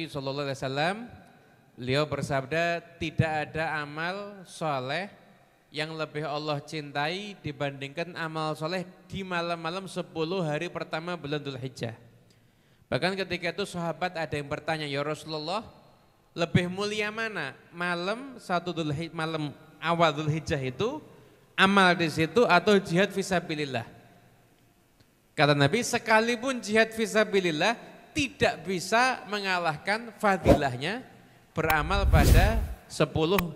Nabi SAW, beliau bersabda, tidak ada amal soleh yang lebih Allah cintai dibandingkan amal soleh di malam-malam 10 hari pertama bulan Dzulhijjah. Bahkan ketika itu sahabat ada yang bertanya, ya Rasulullah, lebih mulia mana malam malam awal Dzulhijjah itu, amal di situ atau jihad fisabilillah? Kata Nabi, sekalipun jihad fisabilillah tidak bisa mengalahkan fadilahnya beramal pada 10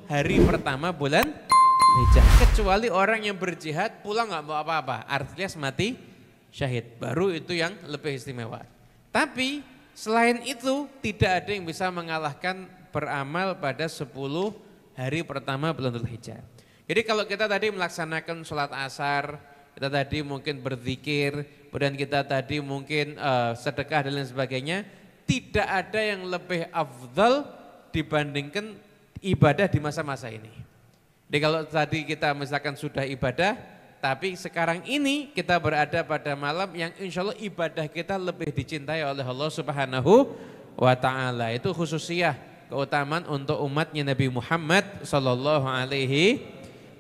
hari pertama bulan Dzulhijjah. Kecuali orang yang berjihad pulang nggak mau apa-apa, artinya mati syahid, baru itu yang lebih istimewa. Tapi selain itu tidak ada yang bisa mengalahkan beramal pada 10 hari pertama bulan Dzulhijjah. Jadi kalau kita tadi melaksanakan sholat asar, kita tadi mungkin berzikir, kemudian kita tadi mungkin sedekah dan lain sebagainya, tidak ada yang lebih afdal dibandingkan ibadah di masa-masa ini. Jadi kalau tadi kita misalkan sudah ibadah, tapi sekarang ini kita berada pada malam yang insya Allah ibadah kita lebih dicintai oleh Allah Subhanahu wa Ta'ala. Itu khususiyah keutamaan untuk umatnya Nabi Muhammad Sallallahu Alaihi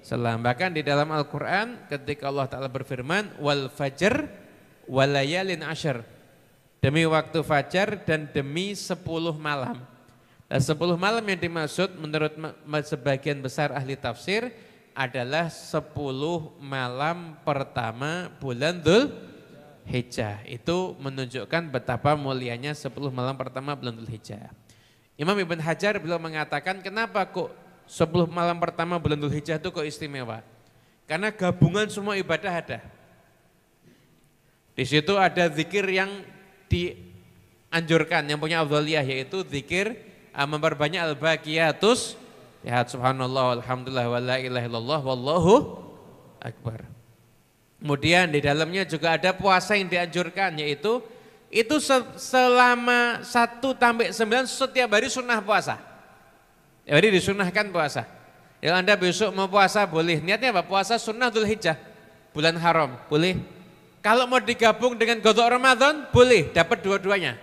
Wasallam. Bahkan di dalam Al-Quran ketika Allah Ta'ala berfirman, wal fajr walayalin ashar, demi waktu fajar dan demi 10 malam. Dan 10 malam yang dimaksud menurut sebagian besar ahli tafsir adalah 10 malam pertama bulan Dzulhijjah. Itu menunjukkan betapa mulianya 10 malam pertama bulan Dzulhijjah. Imam Ibn Hajar beliau mengatakan, kenapa kok 10 malam pertama bulan Dzulhijjah itu kok istimewa? Karena gabungan semua ibadah ada. Di situ ada zikir yang dianjurkan, yang punya afdhaliyah, yaitu zikir memperbanyak al-baqiyatus ya subhanallah alhamdulillah wa la ilaha illallah wallahu akbar. Kemudian di dalamnya juga ada puasa yang dianjurkan, yaitu itu selama 1-9 setiap hari sunnah puasa. Jadi disunahkan puasa. Kalau Anda besok mau puasa boleh, niatnya apa? Puasa sunnah Dzulhijjah, bulan haram, boleh. Kalau mau digabung dengan qadha Ramadan, boleh, dapat dua-duanya.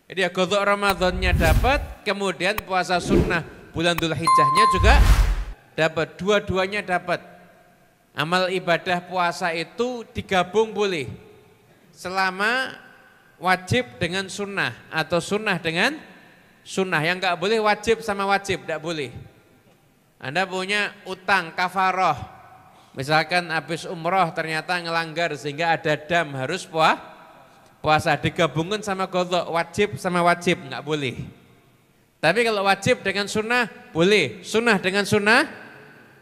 Jadi ya qadha Ramadannya dapat, kemudian puasa sunnah bulan Dzulhijjahnya juga dapat, dua-duanya dapat. Amal ibadah puasa itu digabung boleh, selama wajib dengan sunnah atau sunnah dengan sunnah. Yang enggak boleh wajib sama wajib, enggak boleh. Anda punya utang kafaroh, misalkan habis umroh ternyata ngelanggar sehingga ada dam, harus puasa, digabungkan sama qadha, wajib sama wajib, enggak boleh. Tapi kalau wajib dengan sunnah boleh, sunnah dengan sunnah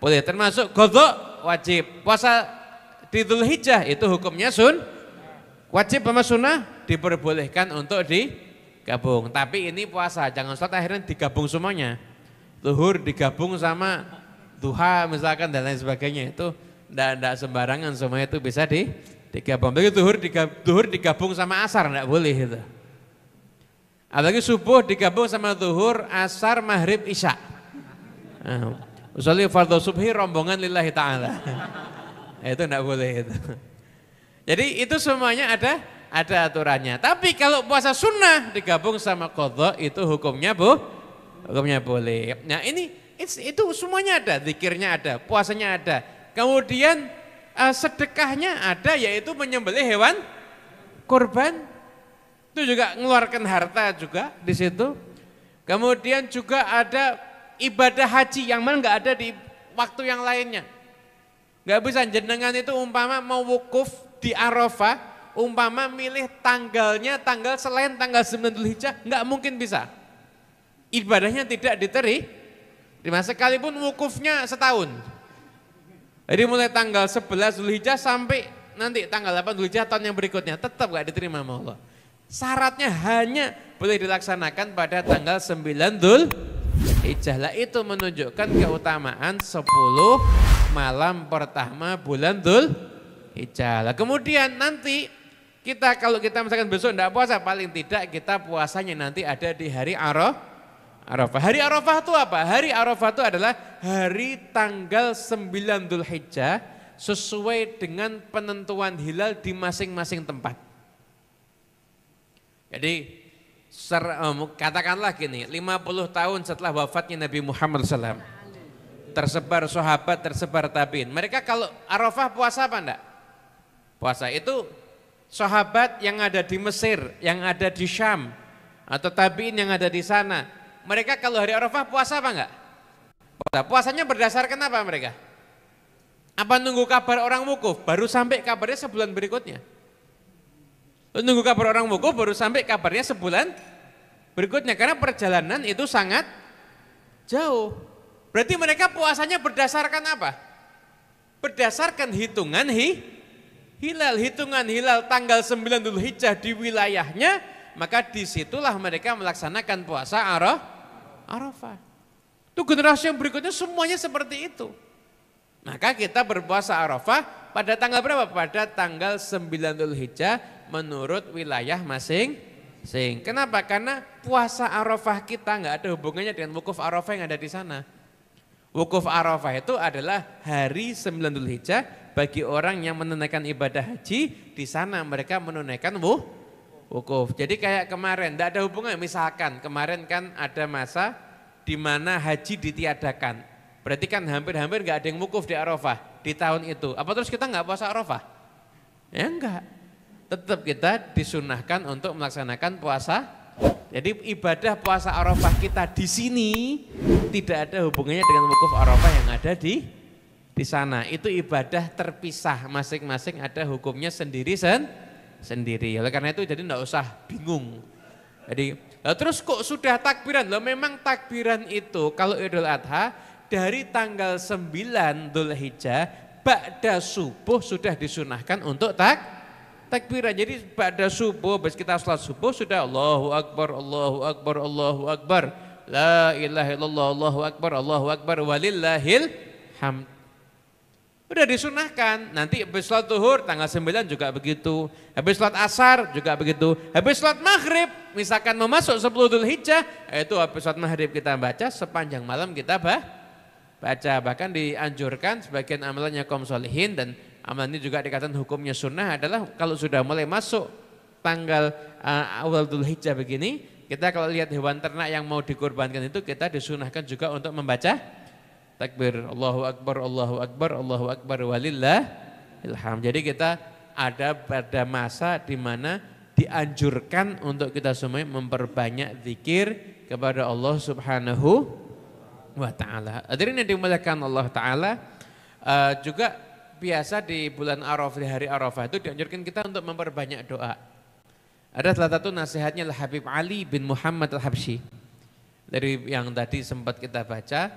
boleh, termasuk qadha wajib. Puasa di Dzulhijjah itu hukumnya wajib sama sunnah diperbolehkan untuk digabung. Tapi ini puasa, jangan sholat akhirnya digabung semuanya. Zuhur digabung sama duha misalkan dan lain sebagainya, itu tidak sembarangan, semuanya itu bisa digabung. Tapi zuhur digabung sama asar tidak boleh itu. Apalagi subuh digabung sama zuhur, asar, maghrib, isya. Usolli fardhu subhi rombongan lillahi ta'ala. Itu tidak boleh itu. Jadi itu semuanya ada aturannya. Tapi kalau puasa sunnah digabung sama qadha itu hukumnya boleh. Nah itu semuanya ada, zikirnya ada, puasanya ada. Kemudian sedekahnya ada, yaitu menyembelih hewan kurban. Itu juga mengeluarkan harta juga di situ. Kemudian juga ada ibadah haji yang mana enggak ada di waktu yang lainnya. Enggak bisa jenengan itu umpama mau wukuf di Arafah, umpama milih tanggalnya tanggal selain tanggal 9 Dzulhijjah, enggak mungkin bisa. Ibadahnya tidak diterima sekalipun wukufnya setahun. Jadi mulai tanggal 11 Dzulhijjah sampai nanti tanggal 8 Dzulhijjah tahun yang berikutnya tetap enggak diterima sama Allah. Syaratnya hanya boleh dilaksanakan pada tanggal 9 Dzulhijjah. Lah itu menunjukkan keutamaan 10 malam pertama bulan Dzulhijjah. Lah kemudian nanti kita kalau kita misalkan besok enggak puasa, paling tidak kita puasanya nanti ada di hari Arafah. Hari Arafah itu apa? Hari Arafah itu adalah hari tanggal 9 Dzulhijjah sesuai dengan penentuan hilal di masing-masing tempat. Jadi Katakanlah gini, 50 tahun setelah wafatnya Nabi Muhammad SAW, tersebar sahabat, tersebar tabiin. Mereka kalau Arafah puasa apa enggak? Puasa. Itu sahabat yang ada di Mesir, yang ada di Syam, atau tabiin yang ada di sana. Mereka kalau hari Arafah puasa apa enggak? Puasa. Puasanya berdasarkan apa mereka? Apa nunggu kabar orang wukuf? Baru sampai kabarnya sebulan berikutnya. Nunggu kabar orang wukuf baru sampai kabarnya sebulan berikutnya. Karena perjalanan itu sangat jauh. Berarti mereka puasanya berdasarkan apa? Berdasarkan hitungan hilal. Hitungan hilal tanggal 9 Dzulhijjah di wilayahnya, maka disitulah mereka melaksanakan puasa Arafah. Itu generasi yang berikutnya semuanya seperti itu. Maka kita berpuasa Arafah pada tanggal berapa? Pada tanggal 9 Dzulhijjah menurut wilayah masing-masing. Kenapa? Karena puasa Arafah kita nggak ada hubungannya dengan wukuf Arafah yang ada di sana. Wukuf Arafah itu adalah hari 9 Dzulhijjah bagi orang yang menunaikan ibadah haji, di sana mereka menunaikan wukuf. Jadi kayak kemarin, tidak ada hubungan. Misalkan kemarin kan ada masa di mana haji ditiadakan. Berarti kan hampir-hampir nggak ada yang wukuf di Arafah di tahun itu. Apa terus kita nggak puasa Arafah? Ya enggak. Tetap kita disunahkan untuk melaksanakan puasa. Jadi ibadah puasa Arafah kita di sini tidak ada hubungannya dengan wukuf Arafah yang ada di sana. Itu ibadah terpisah, masing-masing ada hukumnya sendiri. Oleh karena itu jadi enggak usah bingung. Jadi terus kok sudah takbiran? Loh memang takbiran itu kalau Idul Adha dari tanggal 9 Dzulhijjah ba'da subuh sudah disunahkan untuk takbiran. Jadi pada subuh, habis kita sholat subuh sudah Allahu Akbar, Allahu Akbar, Allahu Akbar, la ilaha illallah, Allahu Akbar, walillahil hamd. Udah disunahkan. Nanti habis sholat zuhur tanggal 9 juga begitu, habis sholat asar juga begitu, habis sholat maghrib, misalkan mau masuk 10 Dzulhijjah, itu habis sholat maghrib kita baca, sepanjang malam kita baca. Bahkan dianjurkan sebagian amalannya kaum sholihin, dan amalan ini juga dikatakan hukumnya sunnah adalah kalau sudah mulai masuk tanggal awal Dzulhijjah begini, kita kalau lihat hewan ternak yang mau dikurbankan itu kita disunahkan juga untuk membaca takbir Allahu Akbar, Allahu Akbar, Allahu Akbar, walillahil hamd. Jadi kita ada pada masa di mana dianjurkan untuk kita semua memperbanyak zikir kepada Allah Subhanahu wa ta'ala. Hadirin yang dimuliakan Allah Ta'ala, juga biasa di bulan Arafah, di hari Arafah itu dianjurkan kita untuk memperbanyak doa. Ada salah satu nasihatnya Habib Ali bin Muhammad Al-Habsyi. Dari yang tadi sempat kita baca,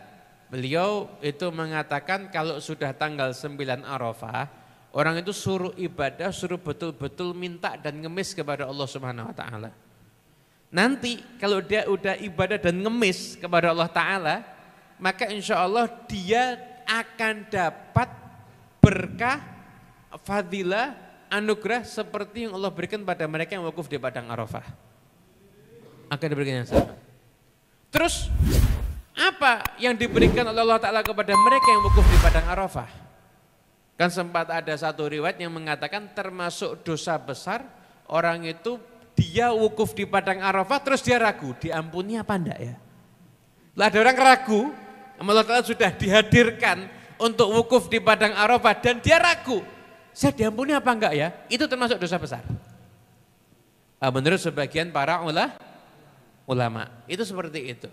beliau itu mengatakan kalau sudah tanggal 9 Arafah, orang itu suruh ibadah, suruh betul-betul minta dan ngemis kepada Allah Subhanahu wa ta'ala. Nanti kalau dia udah ibadah dan ngemis kepada Allah Ta'ala, maka insya Allah dia akan dapat berkah, fadilah, anugerah seperti yang Allah berikan pada mereka yang wukuf di padang Arafah. Akan diberikan yang sama. Terus apa yang diberikan oleh Allah Ta'ala kepada mereka yang wukuf di padang Arafah? Kan sempat ada satu riwayat yang mengatakan termasuk dosa besar orang itu dia wukuf di padang Arafah terus dia ragu, diampuni apa enggak ya? Lah ada orang ragu, Allah Ta'ala sudah dihadirkan untuk wukuf di padang Arafah dan dia ragu, saya diampuni apa enggak ya? Itu termasuk dosa besar. Menurut sebagian para ulama itu seperti itu.